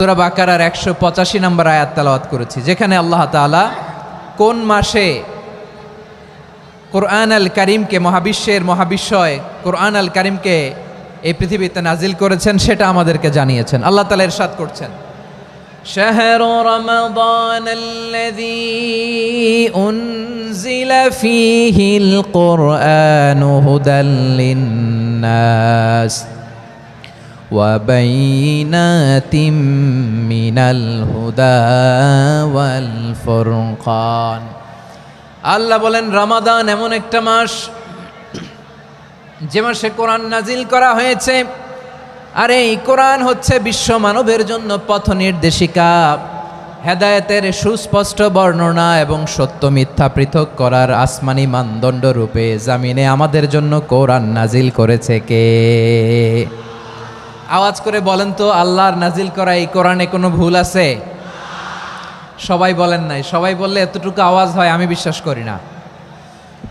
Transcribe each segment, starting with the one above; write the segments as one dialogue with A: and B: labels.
A: সূরা বাকারার 185 নম্বর আয়াত তেলাওয়াত করেছি, যেখানে আল্লাহ তাআলা কোন মাসে কোরআন আল কারীমকে মহাবিশ্বের মহাবিশ্বয় কোরআন আল কারীমকে এই পৃথিবীতে নাজিল করেছেন সেটা আমাদেরকে জানিয়েছেন। আল্লাহ তাআলা ইরশাদ করছেন, শাহরু রমাদানাল্লাযী উনজিলা ফীহিল কুরআনু হুদাল লিন্নাস وبينات من الهدى والفرقان। আল্লাহ বলেন রমাদান এমন একটা মাস যে মাসে কোরআন নাজিল করা হয়েছে, আর এই কোরআন হচ্ছে বিশ্ব মানবের জন্য পথ নির্দেশিকা, হেদায়েতের সুস্পষ্ট বর্ণনা এবং সত্য মিথ্যা পৃথক করার আসমানি মানদণ্ড রূপে জামিনে আমাদের জন্য কোরআন নাজিল করেছে কে? আওয়াজ করে বলেন তো, আল্লাহর নাজিল করা এই কোরআনে কোনো ভুল আছে? সবাই বলেন নাই। সবাই বললে এতটুকু আওয়াজ হয় আমি বিশ্বাস করি না।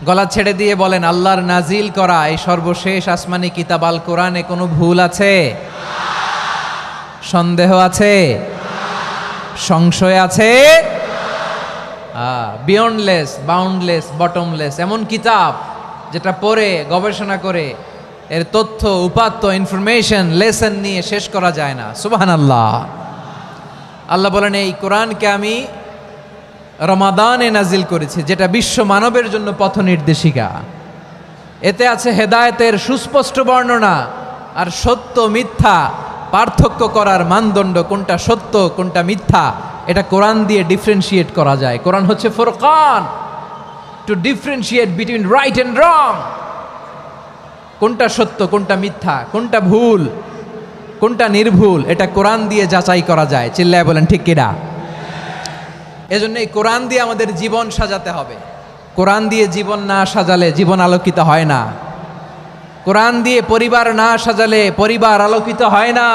A: গলা ছেড়ে দিয়ে বলেন, আল্লাহর নাজিল করা এই সর্বশেষ আসমানি কিতাব আল কোরআনে কোনো ভুল আছে? সন্দেহ আছে? সংশয় আছে? বিয়ন্ডলেস, বাউন্ডলেস, বটমলেস, এমন কিতাব যেটা পড়ে গবেষণা করে এর তথ্য উপাত্ত ইনফরমেশন লেসন নিয়ে শেষ করা যায় না। সুবহানাল্লাহ। আল্লাহ বলেন এই কোরআনকে আমি রমাদানে নাজিল করেছি, যেটা বিশ্ব মানবের জন্য পথ নির্দেশিকা। এতে আছে হেদায়েতের সুস্পষ্ট বর্ণনা আর সত্য মিথ্যা পার্থক্য করার মানদণ্ড, কোনটা সত্য কোনটা মিথ্যা এটা কোরআন দিয়ে ডিফারেন্সিয়েট করা যায়। কোরআন হচ্ছে ফুরকান, to differentiate between right and wrong. কোনটা সত্য কোনটা মিথ্যা, কোনটা ভুল কোনটা নির্ভুল, এটা কোরআন দিয়ে যাচাই করা যায়। চিল্লায় বলেন ঠিক কিনা? এজন্য এই কোরআন দিয়ে আমাদের জীবন সাজাতে হবে। কোরআন দিয়ে জীবন না সাজালে জীবন আলোকিত হয় না। কোরআন দিয়ে পরিবার না সাজালে পরিবার আলোকিত হয় না।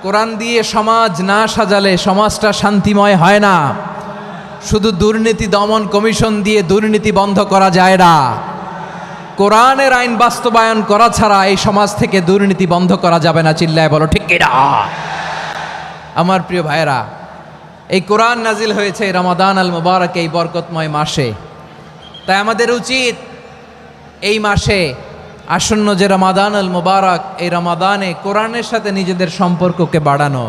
A: কোরআন দিয়ে সমাজ না সাজালে সমাজটা শান্তিময় হয় না। শুধু দুর্নীতি দমন কমিশন দিয়ে দুর্নীতি বন্ধ করা যায় না। কোরআনের আইন বাস্তবায়ন করা ছাড়া এই সমাজ থেকে দুর্নীতি বন্ধ করা যাবে না। চিল্লায় বলো ঠিক কিনা? আমার প্রিয় ভাইয়েরা, এই কোরআন নাজিল হয়েছে রমাদান আল মুবারক, এই বরকতময় মাসে। তাই আমাদের উচিত এই মাসে আসন্ন যে রমাদান আল মুবারক, এই রমাদানে কোরআনের সাথে নিজেদের সম্পর্ককে বাড়ানো।